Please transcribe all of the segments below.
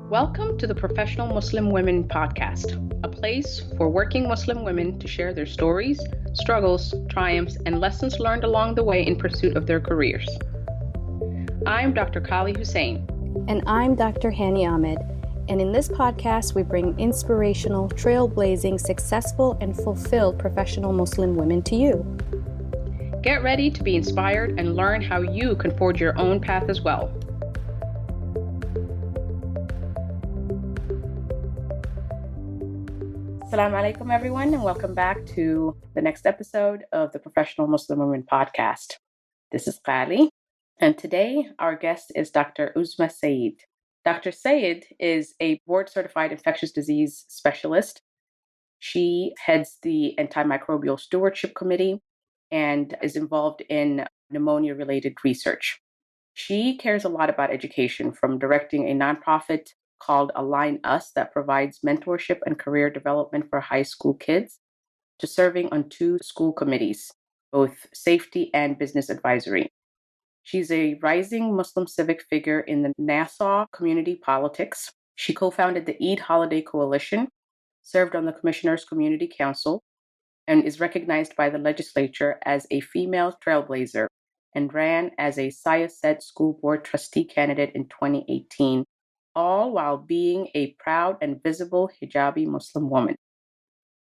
Welcome to the Professional Muslim Women Podcast, a place for working Muslim women to share their stories, struggles, triumphs, and lessons learned along the way in pursuit of their careers. I'm Dr. Kali Hussein. And I'm Dr. Hani Ahmed. And in this podcast, we bring inspirational, trailblazing, successful, and fulfilled professional Muslim women to you. Get ready to be inspired and learn how you can forge your own path as well. Assalamu alaikum, everyone, and welcome back to the next episode of the Professional Muslim Women Podcast. This is Kali, and today our guest is Dr. Uzma Syed. Dr. Syed is a board-certified infectious disease specialist. She heads the Antimicrobial Stewardship Committee and is involved in pneumonia-related research. She cares a lot about education, from directing a nonprofit called Align Us that provides mentorship and career development for high school kids, to serving on 2 school committees, both safety and business advisory. She's a rising Muslim civic figure in the Nassau community politics. She co-founded the Eid Holiday Coalition, served on the Commissioners Community Council, and is recognized by the legislature as a female trailblazer, and ran as a Syed School Board trustee candidate in 2018, all while being a proud and visible hijabi Muslim woman.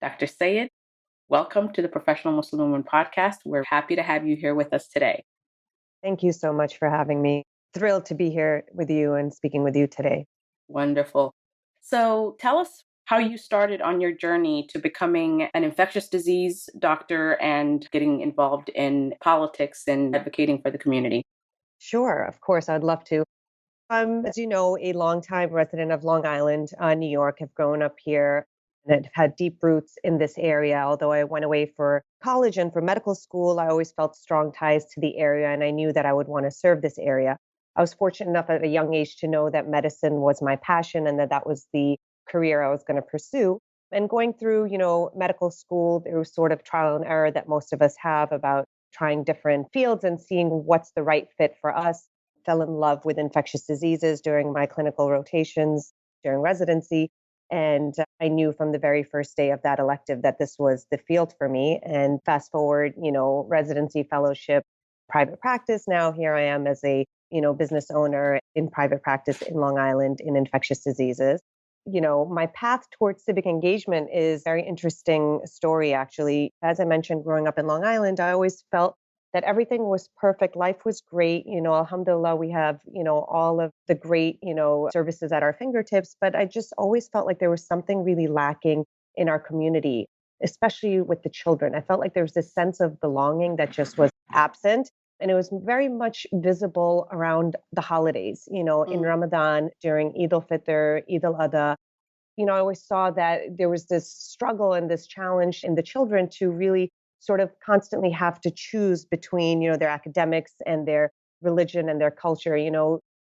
Dr. Syed, welcome to the Professional Muslim Women Podcast. We're happy to have you here with us today. Thank you so much for having me. Thrilled to be here with you and speaking with you today. Wonderful. So tell us how you started on your journey to becoming an infectious disease doctor and getting involved in politics and advocating for the community. Sure, of course, I'd love to. I'm, as you know, a longtime resident of Long Island, New York. Have grown up here and have had deep roots in this area. Although I went away for college and for medical school, I always felt strong ties to the area, and I knew that I would want to serve this area. I was fortunate enough at a young age to know that medicine was my passion and that was the career I was going to pursue. And going through, medical school, there was sort of trial and error that most of us have about trying different fields and seeing what's the right fit for us. Fell in love with infectious diseases during my clinical rotations during residency. And I knew from the very first day of that elective that this was the field for me. And fast forward, residency, fellowship, private practice. Now here I am as a, business owner in private practice in Long Island in infectious diseases. My path towards civic engagement is a very interesting story, actually. As I mentioned, growing up in Long Island, I always felt that everything was perfect. Life was great. Alhamdulillah, we have, all of the great, services at our fingertips. But I just always felt like there was something really lacking in our community, especially with the children. I felt like there was this sense of belonging that just was absent. And it was very much visible around the holidays, in Ramadan, during Eid al-Fitr, Eid al-Adha. I always saw that there was this struggle and this challenge in the children to really sort of constantly have to choose between, their academics and their religion and their culture.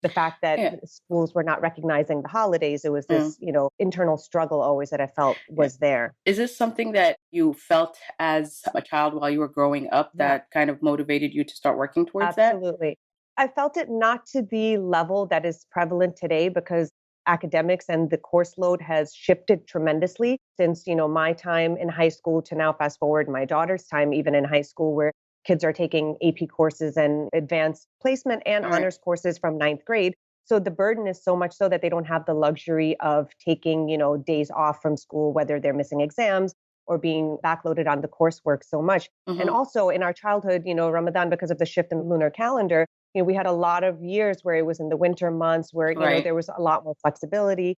The fact that schools were not recognizing the holidays, it was this, internal struggle always that I felt was there. Is this something that you felt as a child while you were growing up that kind of motivated you to start working towards that? Absolutely. I felt it not to the level that is prevalent today, because academics and the course load has shifted tremendously since, my time in high school to now. Fast forward my daughter's time, even in high school, where kids are taking AP courses and advanced placement and honors courses from 9th grade. So the burden is so much so that they don't have the luxury of taking, days off from school, whether they're missing exams or being backloaded on the coursework so much. Mm-hmm. And also in our childhood, Ramadan, because of the shift in the lunar calendar, we had a lot of years where it was in the winter months where, you know, there was a lot more flexibility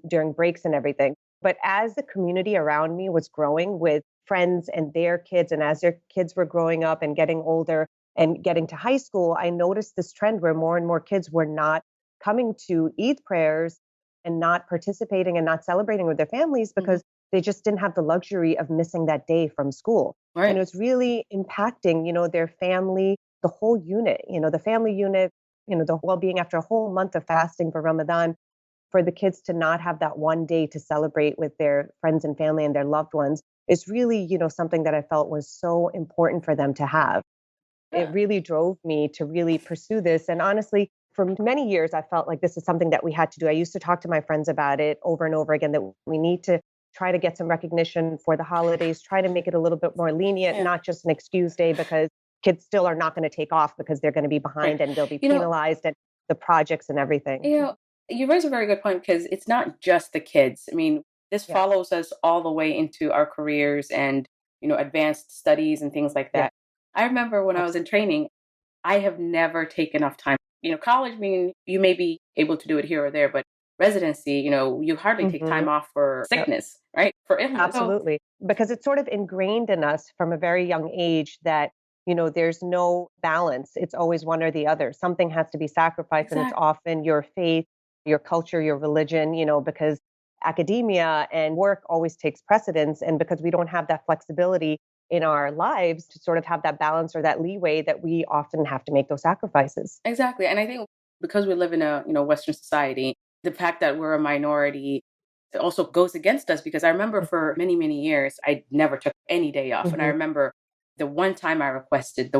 during breaks and everything. But as the community around me was growing with friends and their kids, and as their kids were growing up and getting older and getting to high school, I noticed this trend where more and more kids were not coming to Eid prayers and not participating and not celebrating with their families because they just didn't have the luxury of missing that day from school. Right. And it was really impacting, their family, the whole unit, the family unit, the well-being after a whole month of fasting for Ramadan, for the kids to not have that one day to celebrate with their friends and family and their loved ones is really, something that I felt was so important for them to have. Yeah. It really drove me to really pursue this. And honestly, for many years, I felt like this is something that we had to do. I used to talk to my friends about it over and over again, that we need to try to get some recognition for the holidays, try to make it a little bit more lenient, Yeah. not just an excuse day, because kids still are not going to take off because they're going to be Right. behind and they'll be You know, penalized and the projects and everything. you know, you raise a very good point because it's not just the kids. I mean, this Yeah. follows us all the way into our careers and, advanced studies and things like Yeah. that. I remember when I was in Absolutely. training, I have never taken off time. College, I mean, you may be able to do it here or there, but residency, you hardly take Hmm. time off for Yep. sickness, right? For illness. So, Absolutely. Because it's sort of ingrained in us from a very young age that, there's no balance. It's always one or the other. Something has to be sacrificed, and it's exactly. often your faith, your culture, your religion, because academia and work always takes precedence. And because we don't have that flexibility in our lives to sort of have that balance or that leeway, that we often have to make those sacrifices. Exactly. And I think because we live in a, Western society, the fact that we're a minority, it also goes against us because I remember for many, many years, I never took any day off. And I Hmm. remember the one time I requested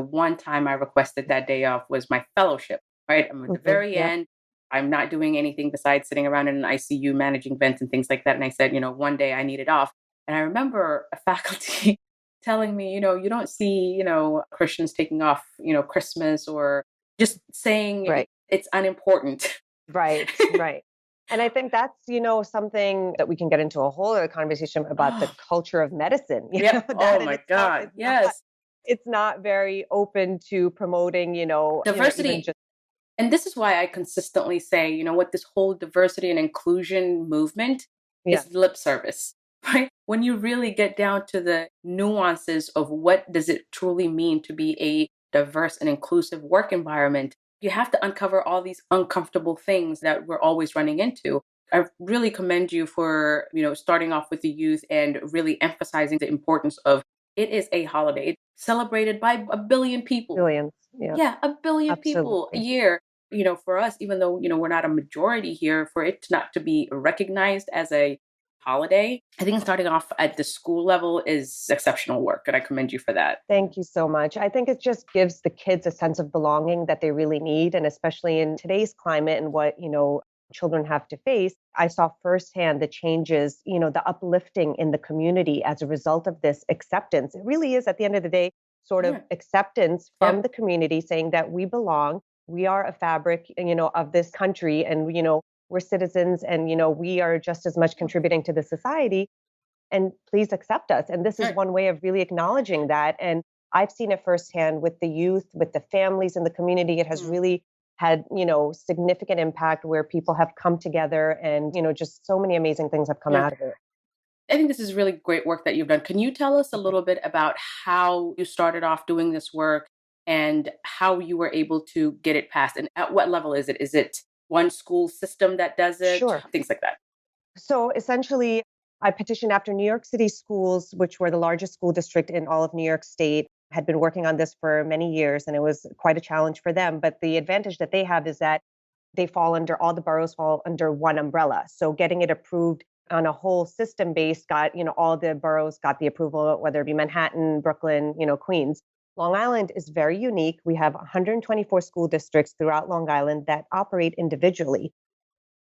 that day off was my fellowship, right? I'm at the Hmm. very Yep. end. I'm not doing anything besides sitting around in an ICU managing vents and things like that. And I said, one day I need it off. And I remember a faculty telling me, you don't see, Christians taking off, Christmas or just saying Right. it's unimportant. Right, right. And I think that's, something that we can get into a whole other conversation about the Oh, culture of medicine, yep. that Oh in my itself God. is not, Yes. it's not very open to promoting, even Diversity. just, And this is why I consistently say, what this whole diversity and inclusion movement yeah, is lip service, right? When you really get down to the nuances of what does it truly mean to be a diverse and inclusive work environment, you have to uncover all these uncomfortable things that we're always running into. I really commend you for, starting off with the youth and really emphasizing the importance of it is a holiday. It's celebrated by a billion people. billions. Yeah, Yeah, a billion people a absolutely. year. For us, even though, we're not a majority here, for it not to be recognized as a holiday, I think starting off at the school level is exceptional work. And I commend you for that. Thank you so much. I think it just gives the kids a sense of belonging that they really need. And especially in today's climate and what, children have to face, I saw firsthand the changes, the uplifting in the community as a result of this acceptance. It really is, at the end of the day, sort of Yeah. acceptance from Yep. the community saying that we belong, we are a fabric, of this country, and, we're citizens, and, we are just as much contributing to the society, and please accept us. And this is Right. one way of really acknowledging that. And I've seen it firsthand with the youth, with the families in the community. It has Mm. really had, significant impact where people have come together, and, just so many amazing things have come Yeah. out of it. I think this is really great work that you've done. Can you tell us a little bit about how you started off doing this work and how you were able to get it passed? And at what level is it? Is it one school system that does it? Sure. Things like that. So essentially, I petitioned after New York City schools, which were the largest school district in all of New York State, had been working on this for many years, and it was quite a challenge for them. But the advantage that they have is that they fall under, all the boroughs fall under one umbrella. So getting it approved on a whole system base got, all the boroughs got the approval, whether it be Manhattan, Brooklyn, Queens. Long Island is very unique. We have 124 school districts throughout Long Island that operate individually.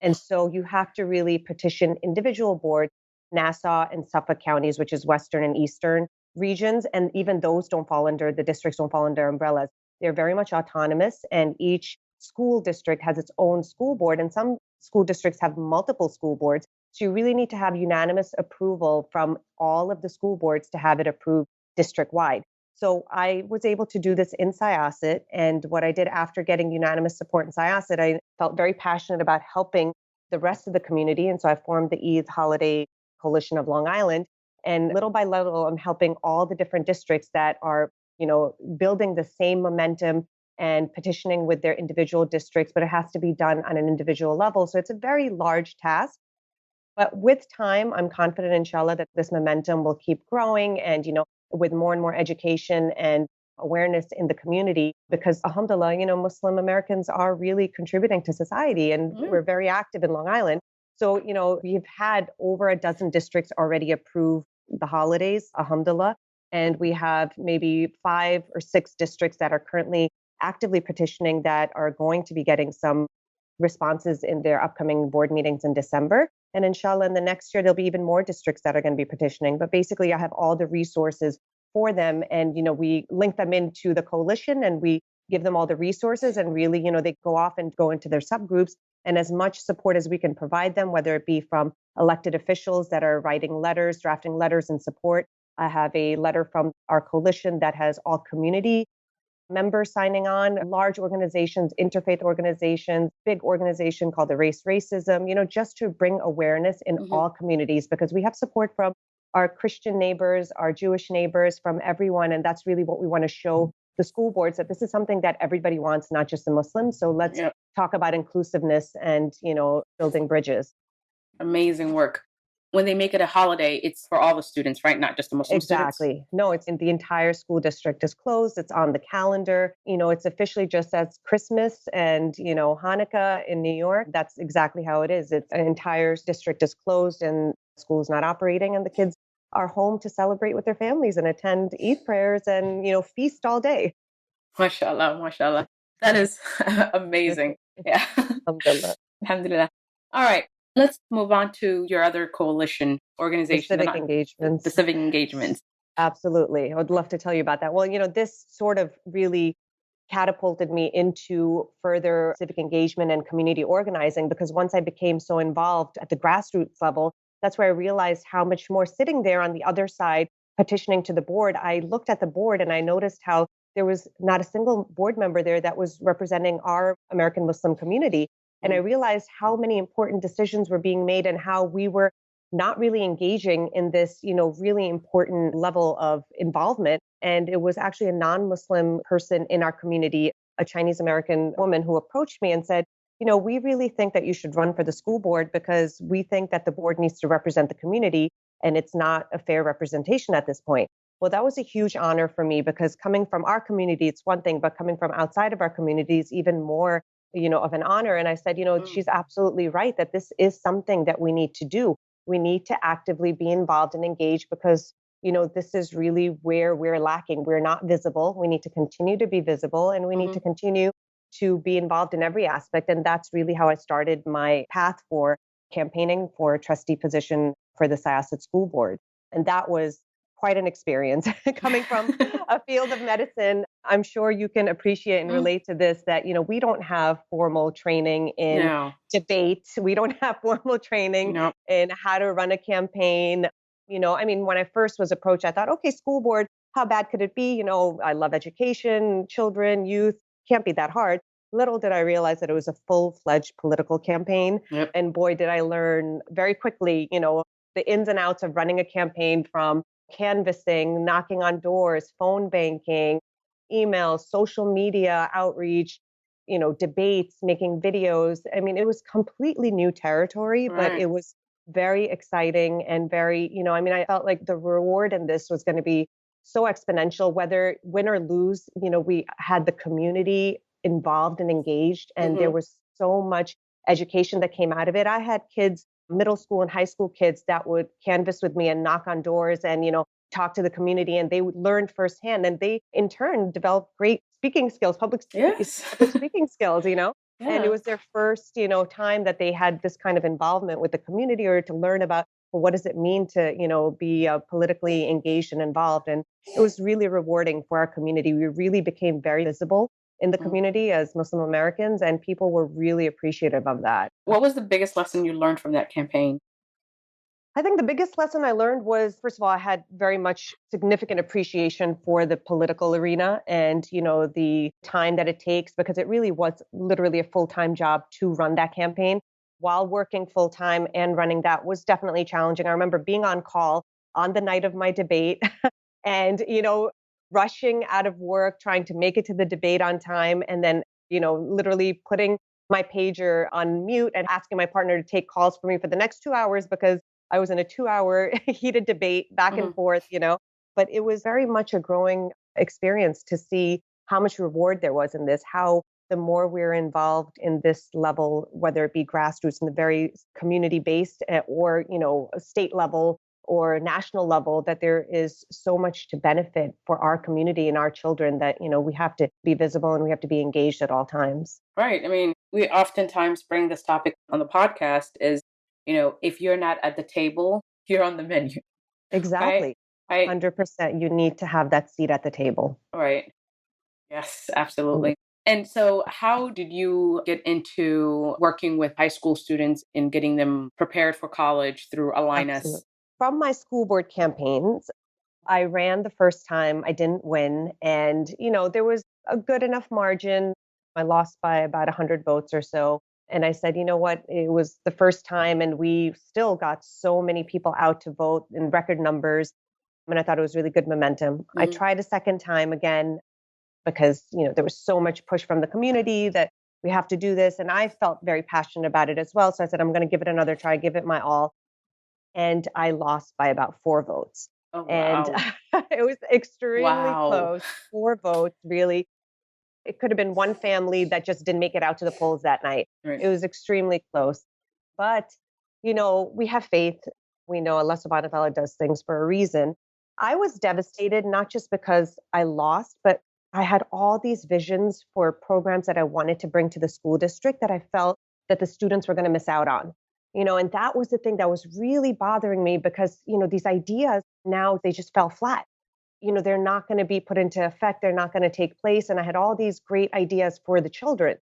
And so you have to really petition individual boards, Nassau and Suffolk counties, which is Western and Eastern regions. And even those don't fall under, the districts don't fall under umbrellas. They're very much autonomous, and each school district has its own school board. And some school districts have multiple school boards. So you really need to have unanimous approval from all of the school boards to have it approved district wide. So I was able to do this in Syosset. And what I did after getting unanimous support in Syosset, I felt very passionate about helping the rest of the community. And so I formed the Eid Holiday Coalition of Long Island. And little by little, I'm helping all the different districts that are, building the same momentum and petitioning with their individual districts, but it has to be done on an individual level. So it's a very large task. But with time, I'm confident, inshallah, that this momentum will keep growing, and, with more and more education and awareness in the community, because alhamdulillah, Muslim Americans are really contributing to society, and Mm. we're very active in Long Island. So, we've had over a dozen districts already approve the holidays, alhamdulillah. And we have maybe 5 or 6 districts that are currently actively petitioning that are going to be getting some responses in their upcoming board meetings in December. And inshallah, in the next year, there'll be even more districts that are going to be petitioning. But basically, I have all the resources for them. And, we link them into the coalition and we give them all the resources. And really, they go off and go into their subgroups. And as much support as we can provide them, whether it be from elected officials that are writing letters, drafting letters in support. I have a letter from our coalition that has all community members signing on, large organizations, interfaith organizations, big organization called the Race Racism, just to bring awareness in all communities, because we have support from our Christian neighbors, our Jewish neighbors, from everyone. And that's really what we want to show the school boards, that this is something that everybody wants, not just the Muslims. So let's talk about inclusiveness and, building bridges. Amazing work. When they make it a holiday, it's for all the students, right? Not just the Muslim students? Exactly. No, it's in the entire school district is closed. It's on the calendar. It's officially just as Christmas and, Hanukkah in New York. That's exactly how it is. It's an entire district is closed and school is not operating, and the kids are home to celebrate with their families and attend Eid prayers and, feast all day. MashaAllah, mashallah. That is amazing. Yeah. Alhamdulillah. Alhamdulillah. All right. Let's move on to your other coalition organization. The civic engagements. The civic engagements. Absolutely. I would love to tell you about that. Well, this sort of really catapulted me into further civic engagement and community organizing, because once I became so involved at the grassroots level, that's where I realized how much more sitting there on the other side, petitioning to the board. I looked at the board and I noticed how there was not a single board member there that was representing our American Muslim community. And I realized how many important decisions were being made and how we were not really engaging in this, really important level of involvement. And it was actually a non-Muslim person in our community, a Chinese American woman, who approached me and said, we really think that you should run for the school board because we think that the board needs to represent the community and it's not a fair representation at this point. Well, that was a huge honor for me, because coming from our community, it's one thing, but coming from outside of our community is even more of an honor. And I said, she's absolutely right that this is something that we need to do. We need to actively be involved and engage, because, this is really where we're lacking. We're not visible. We need to continue to be visible, and we need to continue to be involved in every aspect. And that's really how I started my path for campaigning for a trustee position for the Syosset School Board. And that was quite an experience coming from a field of medicine. I'm sure you can appreciate and relate to this, that, we don't have formal training in debate. We don't have formal training in how to run a campaign. When I first was approached, I thought, okay, school board, how bad could it be? I love education, children, youth, can't be that hard. Little did I realize that it was a full-fledged political campaign. Yep. And boy, did I learn very quickly, the ins and outs of running a campaign, from canvassing, knocking on doors, phone banking, emails, social media outreach, debates, making videos. It was completely new territory, but it was very exciting and very, I felt like the reward in this was going to be so exponential, whether win or lose. We had the community involved and engaged, and there was so much education that came out of it. I had kids, middle school and high school kids, that would canvass with me and knock on doors and, talk to the community, and they would learn firsthand, and they in turn developed great speaking skills, public speaking skills, and it was their first, time that they had this kind of involvement with the community, or to learn about, well, what does it mean to, be politically engaged and involved. And it was really rewarding for our community. We really became very visible in the community as Muslim Americans, and people were really appreciative of that. What was the biggest lesson you learned from that campaign? I think the biggest lesson I learned was, first of all, I had very much significant appreciation for the political arena and, the time that it takes, because it really was literally a full-time job to run that campaign. While working full-time and running that was definitely challenging. I remember being on call on the night of my debate and, rushing out of work, trying to make it to the debate on time, and then, literally putting my pager on mute and asking my partner to take calls for me for the next 2 hours, because I was in a 2-hour heated debate back and forth, but it was very much a growing experience to see how much reward there was in this, how the more we're involved in this level, whether it be grassroots in the very community based or, state level or national level, that there is so much to benefit for our community and our children that, we have to be visible and we have to be engaged at all times. Right. I mean, we oftentimes bring this topic on the podcast is, if you're not at the table, you're on the menu, right? Exactly. Right. 100%. You need to have that seat at the table. Right. Yes, Mm, absolutely. And so, how did you get into working with high school students and getting them prepared for college through Align absolutely. Us? From my school board campaigns, I ran the first time. I didn't win. And, there was a good enough margin. I lost by about 100 votes or so. And I said, you know what? It was the first time, and we still got so many people out to vote in record numbers. And I thought it was really good momentum. I Mhm. tried a second time again because, there was so much push from the community that we have to do this. And I felt very passionate about it as well. So I said, I'm going to give it another try, give it my all. And I lost by about 4 votes. Oh, And wow. it was extremely Wow. close. 4 votes, really. It could have been one family that just didn't make it out to the polls that night. Right. It was extremely close. But, we have faith. We know Allah subhanahu wa ta'ala does things for a reason. I was devastated, not just because I lost, but I had all these visions for programs that I wanted to bring to the school district that I felt that the students were going to miss out on. And that was the thing that was really bothering me because, these ideas now they just fell flat. They're not going to be put into effect, they're not going to take place. And I had all these great ideas for the children.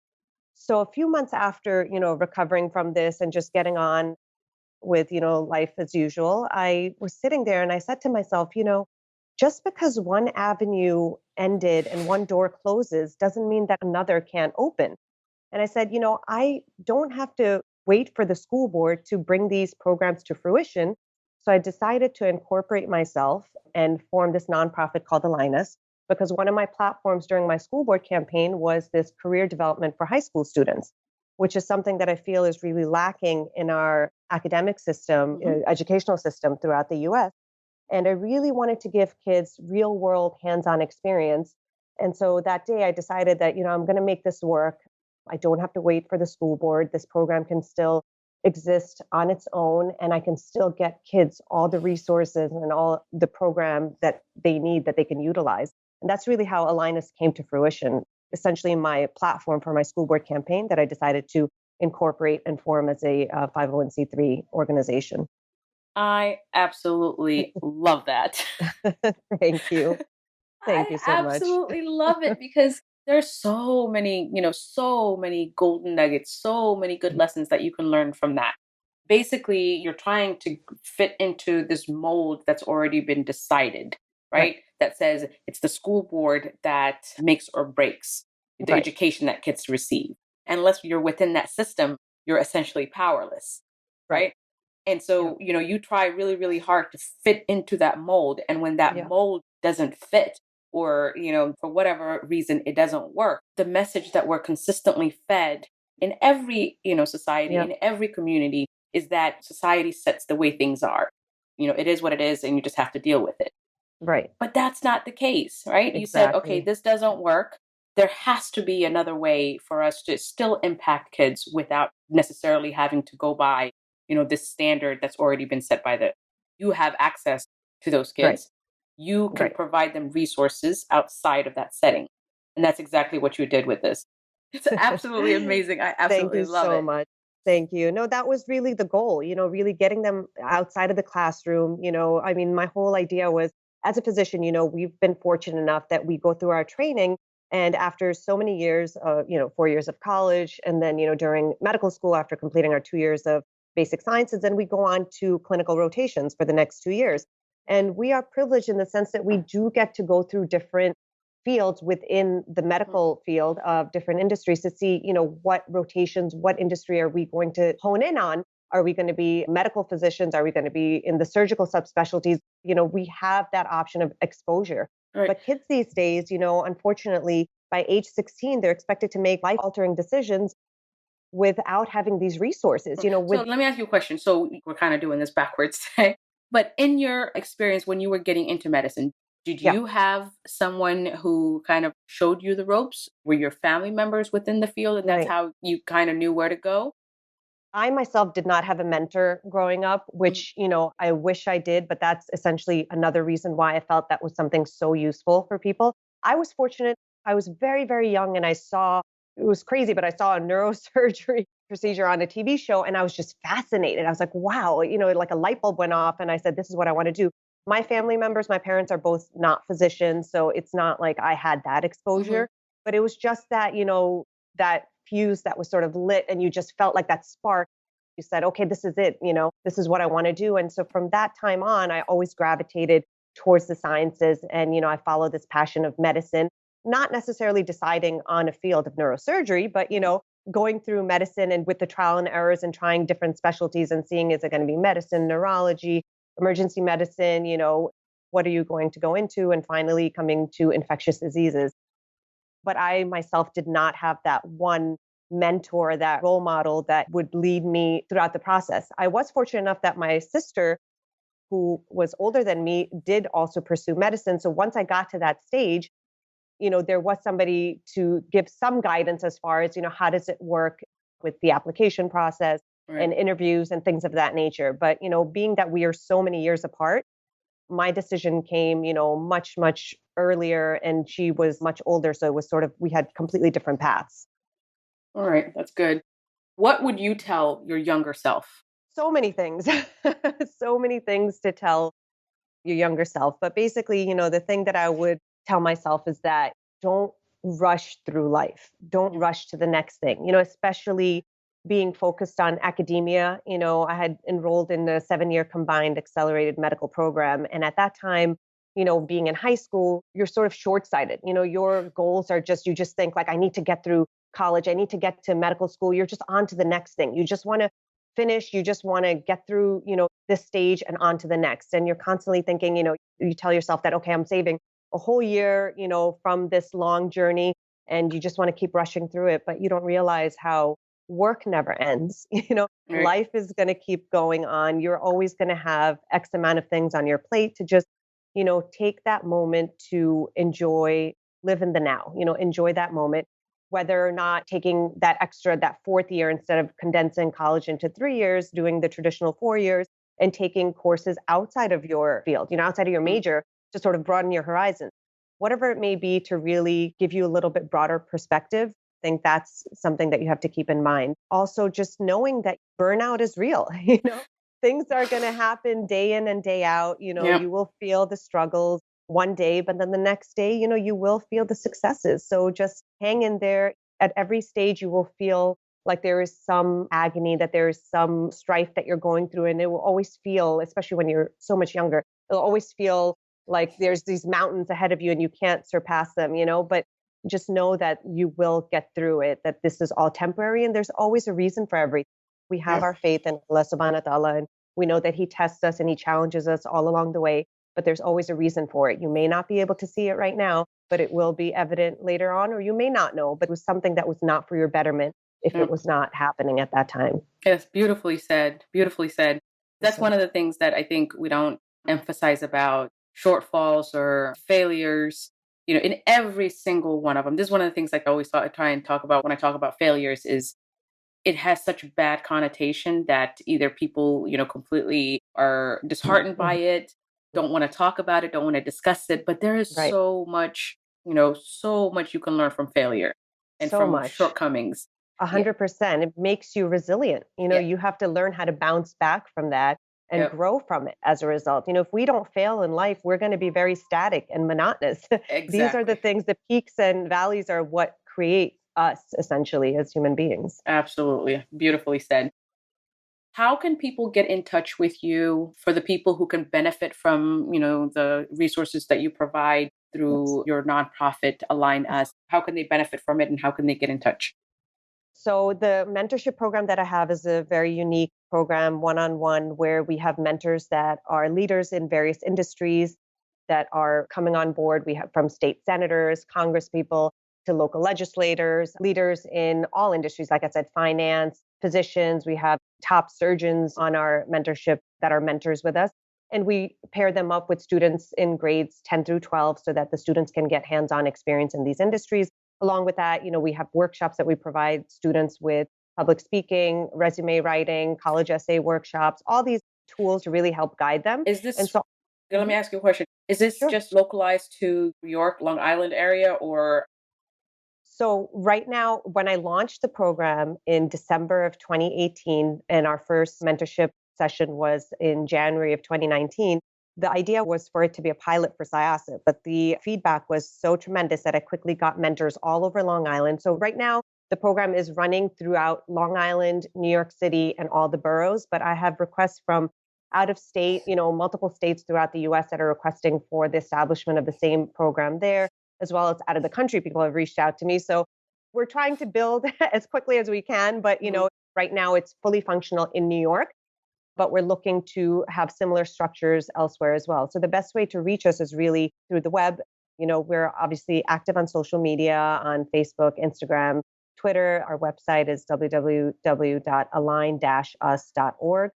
So a few months after, recovering from this and just getting on with, life as usual, I was sitting there and I said to myself, just because one avenue ended and one door closes doesn't mean that another can't open. And I said, I don't have to wait for the school board to bring these programs to fruition. So I decided to incorporate myself and form this nonprofit called Align because one of my platforms during my school board campaign was this career development for high school students, which is something that I feel is really lacking in our academic system, Mhm. educational system throughout the US. And I really wanted to give kids real world hands on experience. And so that day I decided that, I'm going to make this work. I don't have to wait for the school board. This program can still exist on its own, and I can still get kids all the resources and all the program that they need that they can utilize. And that's really how Align came to fruition, essentially my platform for my school board campaign that I decided to incorporate and form as a 501c3 organization. I absolutely love that. Thank you. Thank I you so much. absolutely love it because there's so many, so many golden nuggets, so many good lessons that you can learn from that. Basically, you're trying to fit into this mold that's already been decided, Right, right? That says it's the school board that makes or breaks the right. education that kids receive. Unless you're within that system, you're essentially powerless, Right. right? And Yeah. so, you try really, really hard to fit into that mold. And when that Yeah. mold doesn't fit, or, for whatever reason it doesn't work, the message that we're consistently fed in every, society, Yeah. in every community is that society sets the way things are. It is what it is, and you just have to deal with it. Right. But that's not the case, right? You said, okay, Exactly. this doesn't work. There has to be another way for us to still impact kids without necessarily having to go by, this standard that's already been set by the. You have access to those Right. kids. You can Right. provide them resources outside of that setting. And that's exactly what you did with this. It's absolutely amazing. I Thank absolutely you love so it. much. Thank you. No, that was really the goal, really getting them outside of the classroom. I mean, my whole idea was as a physician, we've been fortunate enough that we go through our training. And after so many years, 4 years of college, and then, during medical school, after completing our 2 years of basic sciences, then we go on to clinical rotations for the next 2 years. And we are privileged in the sense that we do get to go through different fields within the Mhm. medical field of different industries to see, what rotations, what industry are we going to hone in on? Are we going to be medical physicians? Are we going to be in the surgical subspecialties? We have that option of exposure. Right. But kids these days, unfortunately, by age 16, they're expected to make life altering decisions without having these resources, So with let me ask you a question. So we're kind of doing this backwards today. But in your experience when you were getting into medicine, did yeah. you have someone who kind of showed you the ropes? Were your family members within the field and that's Right. how you kind of knew where to go? I myself did not have a mentor growing up, Mm. which, I wish I did, but that's essentially another reason why I felt that was something so useful for people. I was fortunate. I was very, very young and it was crazy, but I saw a neurosurgery procedure on a TV show and I was just fascinated. I was like, wow, like a light bulb went off and I said, this is what I want to do. My family members, my parents are both not physicians. So it's not like I had that Hmm. exposure, but it was just that, that fuse that was sort of lit and you just felt like that spark. You said, okay, this is it, this is what I want to do. And so from that time on, I always gravitated towards the sciences and, I follow this passion of medicine, not necessarily deciding on a field of neurosurgery, but, going through medicine and with the trial and errors and trying different specialties and seeing, is it going to be medicine, neurology, emergency medicine, what are you going to go into? And finally coming to infectious diseases. But I myself did not have that one mentor, that role model that would lead me throughout the process. I was fortunate enough that my sister, who was older than me, did also pursue medicine. So once I got to that stage, there was somebody to give some guidance as far as, how does it work with the application process Right. and interviews and things of that nature. But, being that we are so many years apart, my decision came, much, much earlier and she was much older. So it was sort of, we had completely different paths. All right. That's good. What would you tell your younger self? So many things, so many things to tell your younger self. But basically, the thing that I would tell myself is that don't rush through life. Don't Mm. rush to the next thing, especially being focused on academia. I had enrolled in the 7-year combined accelerated medical program. And at that time, being in high school, you're sort of short sighted. Your goals are just, you just think like, I need to get through college. I need to get to medical school. You're just on to the next thing. You just want to finish. You just want to get through, this stage and on to the next. And you're constantly thinking, you tell yourself that, okay, I'm saving a whole year, from this long journey. And you just want to keep rushing through it. But you don't realize how work never ends. Right. Life is going to keep going on. You're always going to have X amount of things on your plate to just, take that moment to enjoy, live in the now, enjoy that moment, whether or not taking that extra, that fourth year, instead of condensing college into 3 years, doing the traditional 4 years and taking courses outside of your field, outside of your Mm. major to sort of broaden your horizon, whatever it may be, to really give you a little bit broader perspective. I think that's something that you have to keep in mind. Also, just knowing that burnout is real, things are going to happen day in and day out. Yep. You will feel the struggles one day, but then the next day, you will feel the successes. So just hang in there. At every stage, you will feel like there is some agony, that there is some strife that you're going through. And it will always feel, especially when you're so much younger, it'll always feel like there's these mountains ahead of you and you can't surpass them, but just know that you will get through it, that this is all temporary and there's always a reason for everything. We have Yep. our faith in Allah subhanahu wa ta'ala, and we know that He tests us and He challenges us all along the way, but there's always a reason for it. You may not be able to see it right now, but it will be evident later on, or you may not know, but it was something that was not for your betterment if it Yep. was not happening at that time. Yes. Beautifully said. Beautifully said. That's one So, of the things that I think we don't emphasize about shortfalls or failures. In every single one of them. This is one of the things like I always try and talk about when I talk about failures is it has such a bad connotation that either people, completely are disheartened by mhm, it, don't want to talk about it, don't want to discuss it. But there is right. so much you can learn from failure and So from much. shortcomings. Yeah. 100%. It makes you resilient. Yeah. You have to learn how to bounce back from that and Yep. grow from it as a result. If we don't fail in life, we're going to be very static and monotonous. These are the Exactly. things, the peaks and valleys are what create us essentially as human beings. Absolutely. Beautifully said. How can people get in touch with you for the people who can benefit from, the resources that you provide Yes. through your nonprofit Align Us? How can they benefit from it and how can they get in touch? So the mentorship program that I have is a very unique program, one-on-one, where we have mentors that are leaders in various industries that are coming on board. We have from state senators, congresspeople, to local legislators, leaders in all industries, like I said, finance, physicians. We have top surgeons on our mentorship that are mentors with us. And we pair them up with students in grades 10 through 12 so that the students can get hands on experience in these industries. Along with that, we have workshops that we provide students with public speaking, resume writing, college essay workshops, all these tools to really help guide them. Is And this, so, let me Mhm. ask you a question. Is this Sure. just localized to New York, Long Island area, or? So right now, when I launched the program in December of 2018, and our first mentorship session was in January of 2019, the idea was for it to be a pilot for Syosset, but the feedback was so tremendous that I quickly got mentors all over Long Island. So right now, the program is running throughout Long Island, New York City, and all the boroughs, but I have requests from out of state, multiple states throughout the US that are requesting for the establishment of the same program there, as well as out of the country. People have reached out to me. So we're trying to build as quickly as we can, but Mhm. right now it's fully functional in New York, but we're looking to have similar structures elsewhere as well. So the best way to reach us is really through the web. We're obviously active on social media, on Facebook, Instagram, Twitter. Our website is www.align-us.org.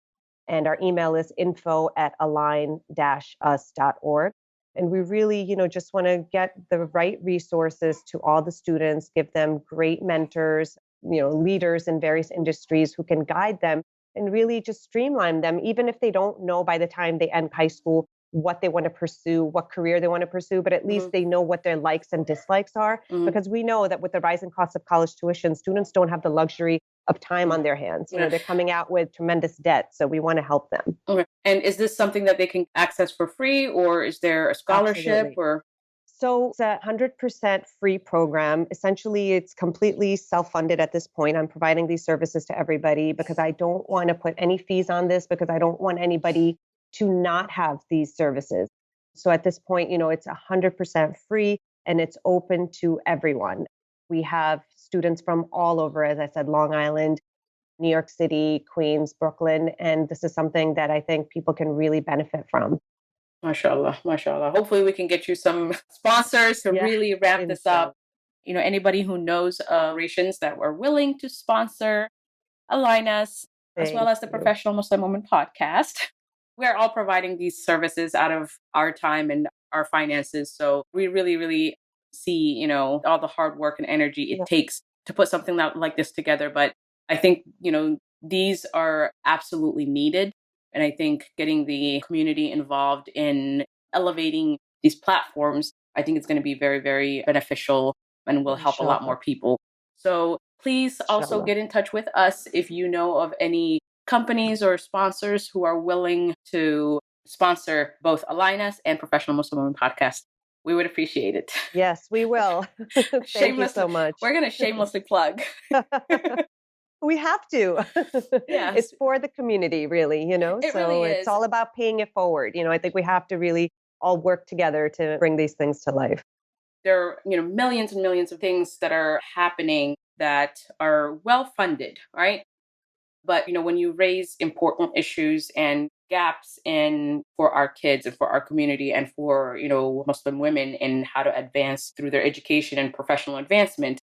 And our email is info@align-us.org. And we really, just want to get the right resources to all the students, give them great mentors, leaders in various industries who can guide them and really just streamline them, even if they don't know by the time they end high school what they want to pursue, what career they want to pursue, but at least Mhm. they know what their likes and dislikes are. Mhm. Because we know that with the rising cost of college tuition, students don't have the luxury of time Mhm. on their hands. Yeah. They're coming out with tremendous debt. So we want to help them. Okay. And is this something that they can access for free, or is there a scholarship, Absolutely. or? So it's a 100% free program. Essentially, it's completely self-funded at this point. I'm providing these services to everybody because I don't want to put any fees on this because I don't want anybody to not have these services. So at this point, it's 100% free and it's open to everyone. We have students from all over, as I said, Long Island, New York City, Queens, Brooklyn, and this is something that I think people can really benefit from. Mashallah, mashallah. Hopefully, we can get you some sponsors to Yeah, really ramp this up. inshallah. Anybody who knows organizations that were willing to sponsor, align us, as well Thank as the you. Professional Muslim Woman podcast. We're all providing these services out of our time and our finances. So we really, really see, all the hard work and energy it Yeah, takes to put something like this together. But I think, these are absolutely needed. And I think getting the community involved in elevating these platforms, I think it's going to be very, very beneficial and will help a lot inshallah. more people. So please also Inshallah. get in touch with us if you know of any companies or sponsors who are willing to sponsor both Align Us and Professional Muslim Women Podcast. We would appreciate it. Yes, we will. Thank you Shamelessly, so much. we're going to shamelessly plug. We have to. Yes, It's for the community, really, it really so it's is. all about paying it forward. I think we have to really all work together to bring these things to life. There are, millions and millions of things that are happening that are well funded, right? But when you raise important issues and gaps in for our kids and for our community and for Muslim women in how to advance through their education and professional advancement,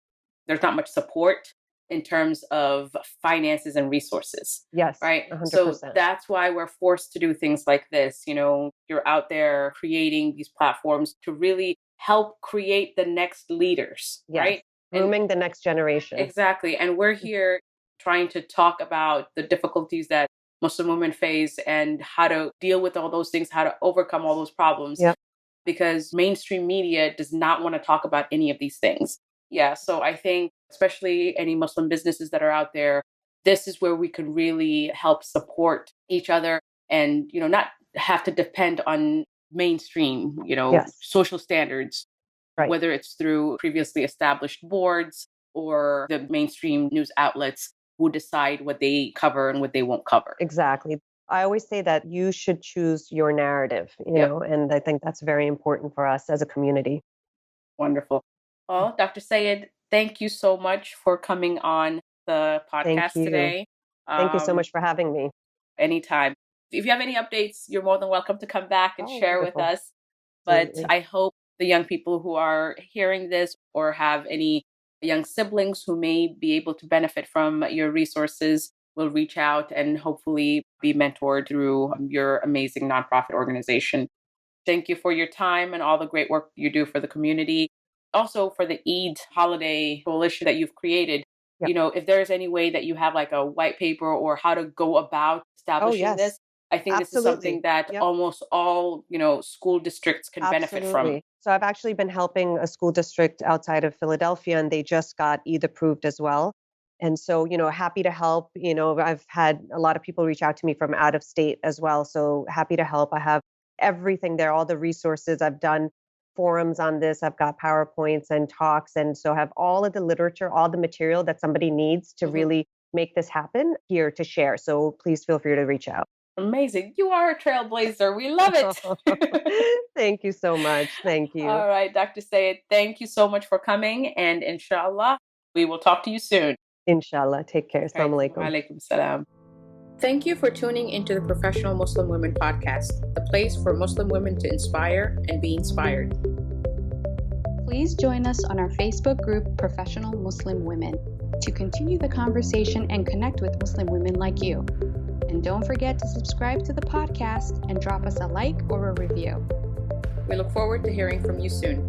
there's not much support in terms of finances and resources, Yes, right? So 100%. that's why we're forced to do things like this. You're out there creating these platforms to really help create the next leaders, Yes. right? And Grooming the next generation. exactly. And we're here trying to talk about the difficulties that Muslim women face and how to deal with all those things, how to overcome all those problems, Yep. because mainstream media does not want to talk about any of these things. Yeah. So I think, especially any Muslim businesses that are out there, this is where we can really help support each other and, not have to depend on mainstream, Yes. social standards, Right. whether it's through previously established boards or the mainstream news outlets who decide what they cover and what they won't cover. Exactly. I always say that you should choose your narrative, Yep. and I think that's very important for us as a community. Wonderful. Well, Dr. Sayed, thank you so much for coming on the Thank podcast you. today. Thank you so Um, much for having me. Anytime. If you have any updates, you're more than welcome to come back and Oh, share with wonderful. us. But Absolutely. I hope the young people who are hearing this or have any young siblings who may be able to benefit from your resources will reach out and hopefully be mentored through your amazing nonprofit organization. Thank you for your time and all the great work you do for the community. Also, for the Eid holiday coalition that you've created. Yep. if there's any way that you have like a white paper or how to go about Oh, establishing yes. this, I think this is something Absolutely. that Yep. almost all, school districts can benefit from. Absolutely. So I've actually been helping a school district outside of Philadelphia, and they just got ETH approved as well. And so, happy to help. I've had a lot of people reach out to me from out of state as well. So happy to help. I have everything there, all the resources. I've done forums on this. I've got PowerPoints and talks. And so I have all of the literature, all the material that somebody needs to Mhm. really make this happen here to share. So please feel free to reach out. Amazing. You are a trailblazer. We love it. Thank you so much. Thank you. All right, Dr. Sayed, thank you so much for coming. And inshallah, we will talk to you soon. Inshallah. Take care. All right. Assalamu alaikum. Alaikum salam. Thank you for tuning into the Professional Muslim Women Podcast, the place for Muslim women to inspire and be inspired. Please join us on our Facebook group, Professional Muslim Women, to continue the conversation and connect with Muslim women like you. And don't forget to subscribe to the podcast and drop us a like or a review. We look forward to hearing from you soon.